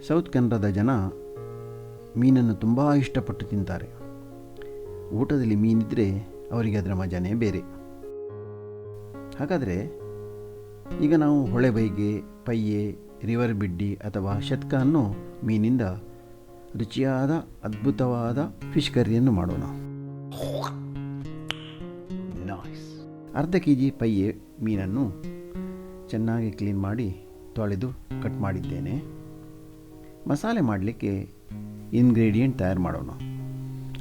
South ಕೆನಡಾದ ಜನ ಮೀನನ್ನು ತುಂಬ ಇಷ್ಟಪಟ್ಟು ತಿಂತಾರೆ. ಊಟದಲ್ಲಿ ಮೀನಿದ್ರೆ ಅವರಿಗೆ ಅದರ ಮಜಾನೇ ಬೇರೆ. ಹಾಗಾದರೆ ಈಗ ನಾವು ಹೊಳೆಬೈಗೆ, ಪಯ್ಯೆ, ರಿವರ್ ಬಿಡ್ಡಿ ಅಥವಾ ಶತ್ಕ ಅನ್ನೋ ಮೀನಿಂದ ರುಚಿಯಾದ ಅದ್ಭುತವಾದ ಫಿಶ್ ಕರಿಯನ್ನು ಮಾಡೋಣ. ಅರ್ಧ kg ಪಯ್ಯೆ ಮೀನನ್ನು ಚೆನ್ನಾಗಿ ಕ್ಲೀನ್ ಮಾಡಿ ತೊಳೆದು ಕಟ್ ಮಾಡಿದ್ದೇನೆ. ಮಸಾಲೆ ಮಾಡಲಿಕ್ಕೆ ಇಂಗ್ರೀಡಿಯೆಂಟ್ ತಯಾರು ಮಾಡೋಣ.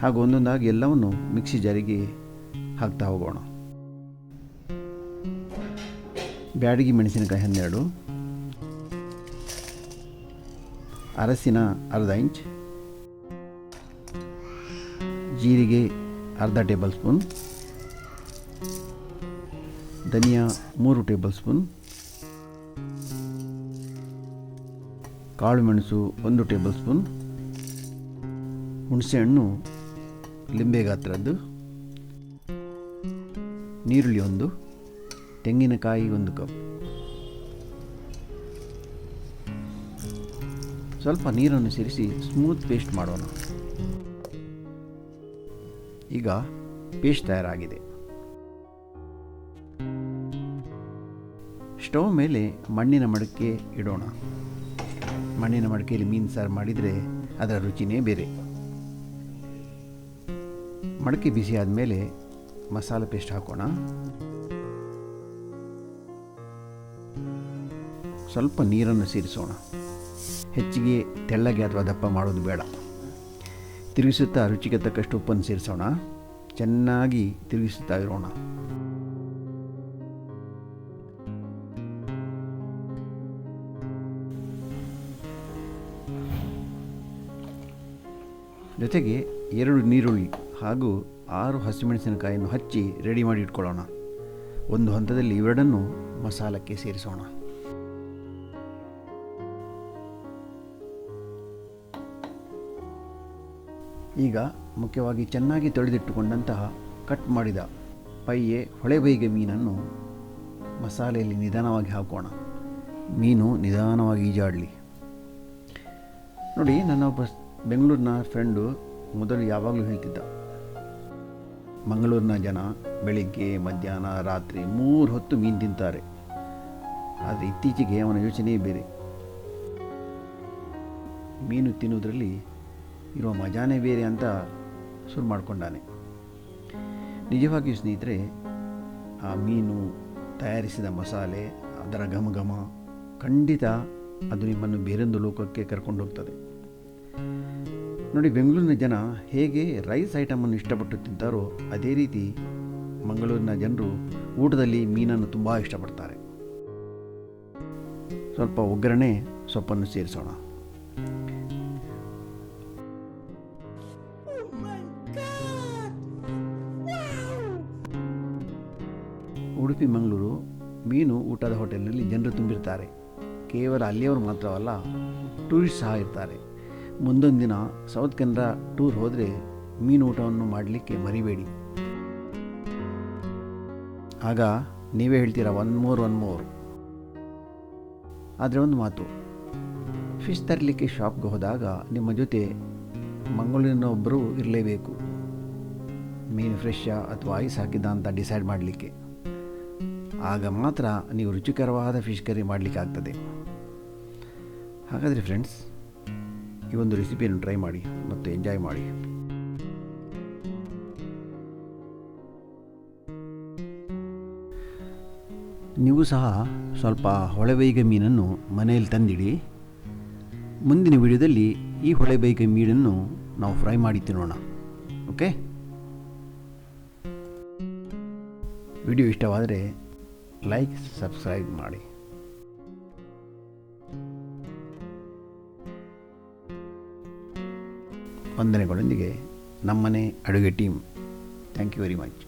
ಹಾಗೂ ಒಂದೊಂದಾಗಿ ಎಲ್ಲವನ್ನು ಮಿಕ್ಸಿ ಜಾರಿಗೆ ಹಾಕ್ತಾ ಹೋಗೋಣ. ಬ್ಯಾಡಗಿ ಮೆಣಸಿನಕಾಯಿ 12, ಅರಸಿನ ಅರ್ಧ ಇಂಚ್, ಜೀರಿಗೆ ಅರ್ಧ ಟೇಬಲ್ ಸ್ಪೂನ್, ಧನಿಯಾ 3 ಟೇಬಲ್ ಸ್ಪೂನ್, ಕಾಳು ಮೆಣಸು 1 ಟೇಬಲ್ ಸ್ಪೂನ್, ಹುಣಸೆಹಣ್ಣು ಲಿಂಬೆ ಗಾತ್ರದ್ದು, ನೀರುಳ್ಳಿ 1, ತೆಂಗಿನಕಾಯಿ 1 ಕಪ್. ಸ್ವಲ್ಪ ನೀರನ್ನು ಸೇರಿಸಿ ಸ್ಮೂತ್ ಪೇಸ್ಟ್ ಮಾಡೋಣ. ಈಗ ಪೇಸ್ಟ್ ತಯಾರಾಗಿದೆ. ಸ್ಟವ್ ಮೇಲೆ ಮಣ್ಣಿನ ಮಡಕೆ ಇಡೋಣ. ಮಣ್ಣಿನ ಮಡಕೆಯಲ್ಲಿ ಮೀನು ಸಾರು ಮಾಡಿದರೆ ಅದರ ರುಚಿನೇ ಬೇರೆ. ಮಡಕೆ ಬಿಸಿ ಆದಮೇಲೆ ಮಸಾಲೆ ಪೇಸ್ಟ್ ಹಾಕೋಣ. ಸ್ವಲ್ಪ ನೀರನ್ನು ಸೇರಿಸೋಣ. ಹೆಚ್ಚಿಗೆ ತೆಳ್ಳಗೆ ಅಥವಾ ದಪ್ಪ ಮಾಡೋದು ಬೇಡ. ತಿರುಗಿಸುತ್ತಾ ರುಚಿಗೆ ತಕ್ಕಷ್ಟು ಉಪ್ಪನ್ನು ಸೇರಿಸೋಣ. ಚೆನ್ನಾಗಿ ತಿರುಗಿಸುತ್ತಾ ಇರೋಣ. ಜೊತೆಗೆ 2 ನೀರುಳ್ಳಿ ಹಾಗೂ 6 ಹಸಿಮೆಣಸಿನಕಾಯಿಯನ್ನು ಹಚ್ಚಿ ರೆಡಿ ಮಾಡಿ ಇಟ್ಕೊಳ್ಳೋಣ. ಒಂದು ಹಂತದಲ್ಲಿ ಇವೆರಡನ್ನು ಮಸಾಲಕ್ಕೆ ಸೇರಿಸೋಣ. ಈಗ ಮುಖ್ಯವಾಗಿ ಚೆನ್ನಾಗಿ ತೊಳೆದಿಟ್ಟುಕೊಂಡಂತಹ ಕಟ್ ಮಾಡಿದ ಪಯ್ಯೆ ಹೊಳೆಬೈಗೆ ಮೀನನ್ನು ಮಸಾಲೆಯಲ್ಲಿ ನಿಧಾನವಾಗಿ ಹಾಕೋಣ. ಮೀನು ನಿಧಾನವಾಗಿ ಈಜಾಡಲಿ. ನೋಡಿ, ನನ್ನ ಒಬ್ಬ ಬೆಂಗಳೂರಿನ ಫ್ರೆಂಡು ಮೊದಲು ಯಾವಾಗಲೂ ಹೇಳ್ತಿದ್ದ, ಮಂಗಳೂರಿನ ಜನ ಬೆಳಿಗ್ಗೆ, ಮಧ್ಯಾಹ್ನ, ರಾತ್ರಿ 3 ಹೊತ್ತು ಮೀನು ತಿಂತಾರೆ. ಆದರೆ ಇತ್ತೀಚೆಗೆ ಅವನ ಯೋಚನೆ ಬೇರೆ. ಮೀನು ತಿನ್ನುವುದರಲ್ಲಿ ಇರುವ ಮಜಾನೇ ಬೇರೆ ಅಂತ ಶುರು ಮಾಡಿಕೊಂಡಾನೆ. ನಿಜವಾಗಿಯೂ ಸ್ನೇಹಿತರೆ, ಆ ಮೀನು ತಯಾರಿಸಿದ ಮಸಾಲೆ, ಅದರ ಘಮ ಖಂಡಿತ ಅದು ನಿಮ್ಮನ್ನು ಬೇರೊಂದು ಲೋಕಕ್ಕೆ ಕರ್ಕೊಂಡು ಹೋಗ್ತದೆ. ನೋಡಿ, ಬೆಂಗಳೂರಿನ ಜನ ಹೇಗೆ ರೈಸ್ ಐಟಮನ್ನು ಇಷ್ಟಪಟ್ಟು ತಿಂತಾರೋ ಅದೇ ರೀತಿ ಮಂಗಳೂರಿನ ಜನರು ಊಟದಲ್ಲಿ ಮೀನನ್ನು ತುಂಬ ಇಷ್ಟಪಡ್ತಾರೆ. ಸ್ವಲ್ಪ ಒಗ್ಗರಣೆ ಸೊಪ್ಪನ್ನು ಸೇರಿಸೋಣ. ಉಡುಪಿ ಮಂಗಳೂರು ಮೀನು ಊಟದ ಹೋಟೆಲ್ನಲ್ಲಿ ಜನರು ತುಂಬಿರ್ತಾರೆ. ಕೇವಲ ಅಲ್ಲಿಯವರು ಮಾತ್ರವಲ್ಲ, ಟೂರಿಸ್ಟ್ ಸಹ ಇರ್ತಾರೆ. ಮುಂದೊಂದು ದಿನ ಸೌತ್ ಕೆನಡಾ ಟೂರ್ ಹೋದರೆ ಮೀನು ಊಟವನ್ನು ಮಾಡಲಿಕ್ಕೆ ಮರಿಬೇಡಿ. ಆಗ ನೀವೇ ಹೇಳ್ತೀರಾ ಒನ್ ಮೋರ್. ಆದರೆ ಒಂದು ಮಾತು, ಫಿಶ್ ತರಲಿಕ್ಕೆ ಶಾಪ್ಗೆ ಹೋದಾಗ ನಿಮ್ಮ ಜೊತೆ ಮಂಗಳೂರಿನ ಒಬ್ಬರು ಇರಲೇಬೇಕು. ಮೀನು ಫ್ರೆಶ್ಶಾ ಅಥವಾ ಐಸ್ ಹಾಕಿದ್ದ ಅಂತ ಡಿಸೈಡ್ ಮಾಡಲಿಕ್ಕೆ. ಆಗ ಮಾತ್ರ ನೀವು ರುಚಿಕರವಾದ ಫಿಶ್ ಕರಿ ಮಾಡಲಿಕ್ಕೆ ಆಗ್ತದೆ. ಹಾಗಾದರೆ ಫ್ರೆಂಡ್ಸ್, ಈ ಒಂದು ರೆಸಿಪಿಯನ್ನು ಟ್ರೈ ಮಾಡಿ ಮತ್ತು ಎಂಜಾಯ್ ಮಾಡಿ. ನೀವು ಸಹ ಸ್ವಲ್ಪ ಹೊಳೆಬೈಗೆ ಮೀನನ್ನು ಮನೆಯಲ್ಲಿ ತಂದಿಡಿ. ಮುಂದಿನ ವಿಡಿಯೋದಲ್ಲಿ ಈ ಹೊಳೆಬೈಗೆ ಮೀನನ್ನು ನಾವು ಫ್ರೈ ಮಾಡಿ ತಿನ್ನೋಣ. ಓಕೆ? ವಿಡಿಯೋ ಇಷ್ಟವಾದರೆ ಲೈಕ್, ಸಬ್ಸ್ಕ್ರೈಬ್ ಮಾಡಿ. ವಂದನೆಗಳೊಂದಿಗೆ ನಮ್ಮನೆ ಅಡುಗೆ team. Thank you very much.